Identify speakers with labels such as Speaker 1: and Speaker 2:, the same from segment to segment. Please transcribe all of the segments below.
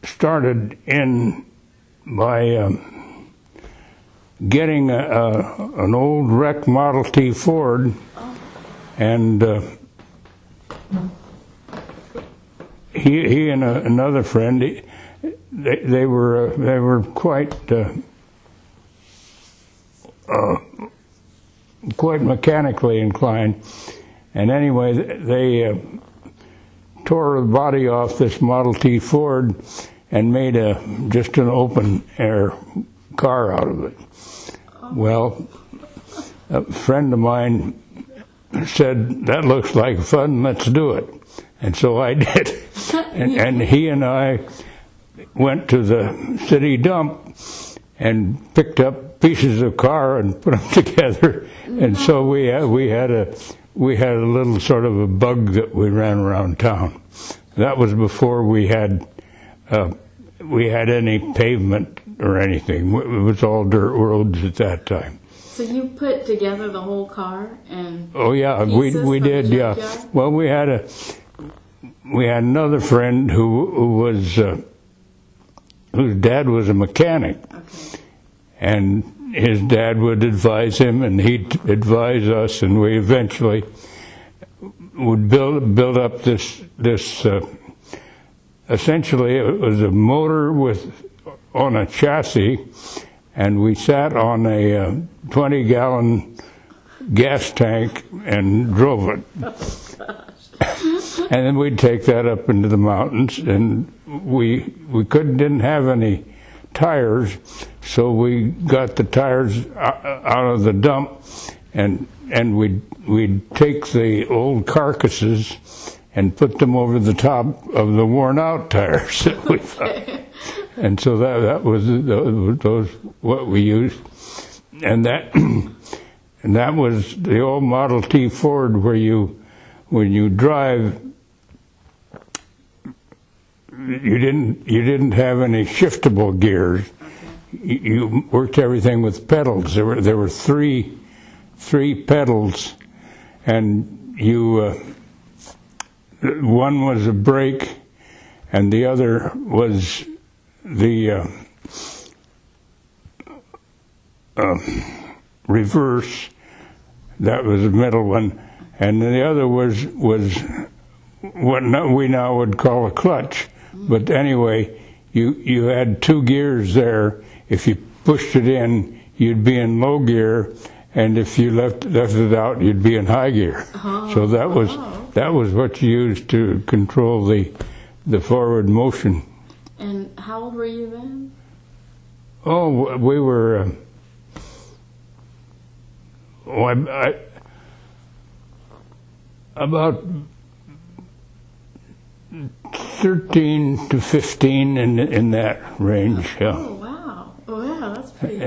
Speaker 1: started in by getting an old wreck Model T Ford, and he and another friend, they were quite mechanically inclined, and anyway, they tore the body off this Model T Ford and made just an open air car out of it. Well, a friend of mine said, "That looks like fun, let's do it." And so I did. And he and I went to the city dump and picked up pieces of car and put them together. And so we had a little sort of a bug that we ran around town. That was before we had any pavement or anything. It was all dirt roads at that time.
Speaker 2: So you put together the whole car and
Speaker 1: oh yeah, we did, yeah. Well, we had another friend who was whose dad was a mechanic, okay. And his dad would advise him, and he'd advise us, and we eventually would build up this. Essentially, it was a motor on a chassis, and we sat on a 20-gallon gas tank and drove it. And then we'd take that up into the mountains, and we didn't have any tires, so we got the tires out of the dump, and we'd take the old carcasses and put them over the top of the worn-out tires that we found. And so that was those what we used, and that was the old Model T Ford, where when you drive, you didn't have any shiftable gears. You worked everything with pedals. There were three pedals, and one was a brake, and the other was the reverse. That was the middle one, and the other was what we now would call a clutch. But anyway, you had two gears there. If you pushed it in, you'd be in low gear, and if you left it out, you'd be in high gear. So that was what you used to control the forward motion.
Speaker 2: And how old were you then?
Speaker 1: Oh, we were. About 13 to 15 in that range. Yeah.
Speaker 2: Oh wow! Oh yeah, that's pretty.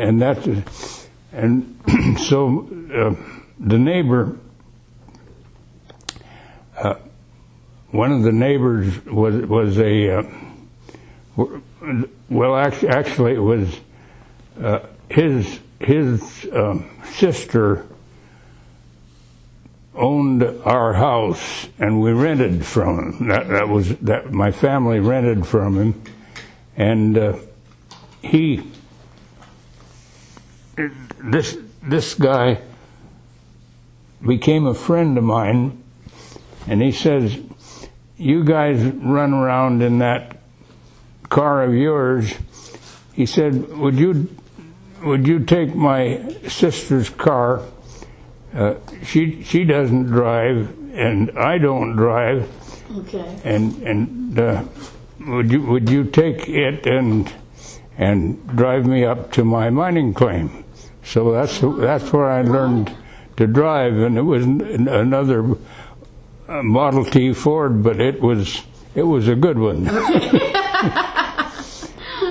Speaker 1: And so the neighbor, one of the neighbors was a. Well, actually, it was his sister owned our house, and we rented from him. That my family rented from him, and this guy became a friend of mine, and he says, "You guys run around in that car of yours." He said, would you take my sister's car? She doesn't drive, and I don't drive.
Speaker 2: Okay.
Speaker 1: And would you take it and drive me up to my mining claim? So that's where I learned to drive, and it was another Model T Ford, but it was a good one.
Speaker 2: Okay.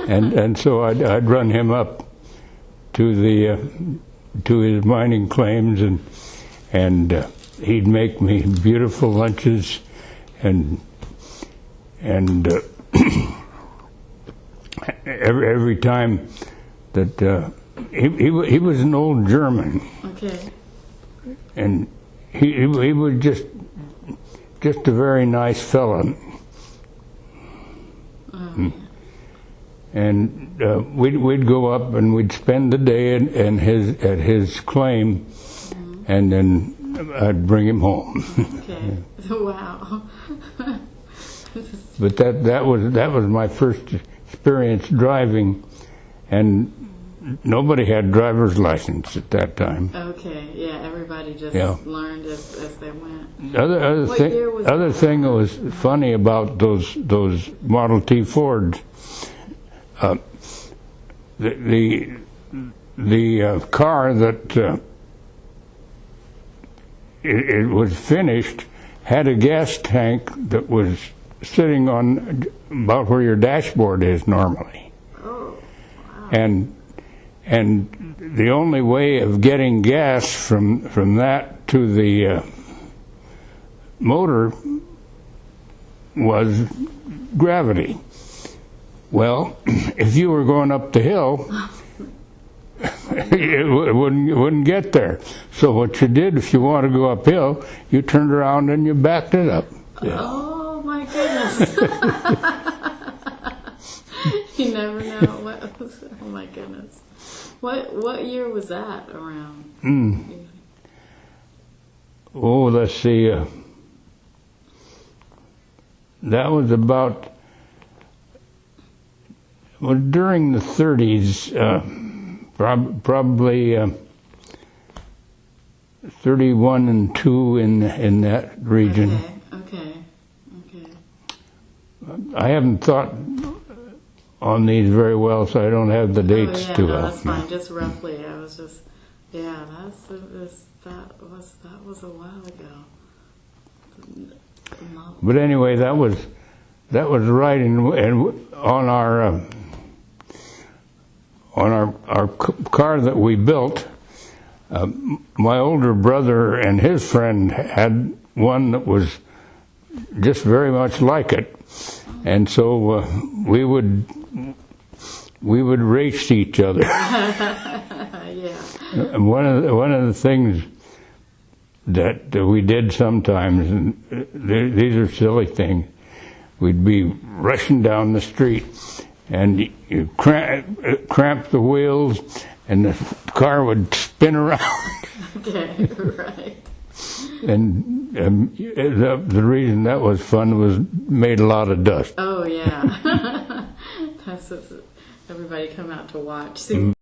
Speaker 1: and so I'd run him up to his mining claims, and he'd make me beautiful lunches, and every time that he was an old German.
Speaker 2: Okay.
Speaker 1: And he was just a very nice fella, And we'd go up and we'd spend the day at his claim, and then I'd bring him home.
Speaker 2: Okay. Wow.
Speaker 1: But that was my first experience driving, and nobody had driver's license at that time.
Speaker 2: Okay. Yeah. Everybody just learned as they went.
Speaker 1: Other thing that was funny about those Model T Fords, the car that it was finished had a gas tank that was sitting on about where your dashboard is normally.
Speaker 2: Oh, wow.
Speaker 1: And the only way of getting gas from that to the motor was gravity. Well, if you were going up the hill, it wouldn't get there. So what you did, if you wanted to go uphill, you turned around and you backed it up.
Speaker 2: Yeah. Oh my goodness! You never know what was. Oh my goodness! What year was that around?
Speaker 1: Oh, let's see. That was about during the 30s. Probably 31 and 2 in that region.
Speaker 2: Okay.
Speaker 1: I haven't thought on these very well, so I don't have the dates too well.
Speaker 2: That's fine. Just roughly, I was just that was a while ago.
Speaker 1: But anyway, that was right, and on our car that we built, my older brother and his friend had one that was just very much like it, and so we would race each other. And one of the things that we did sometimes, and these are silly things, we'd be rushing down the street, and you cramp the wheels, and the car would spin around.
Speaker 2: Okay, right.
Speaker 1: And the reason that was fun was made a lot of dust.
Speaker 2: Oh yeah, everybody come out to watch. See,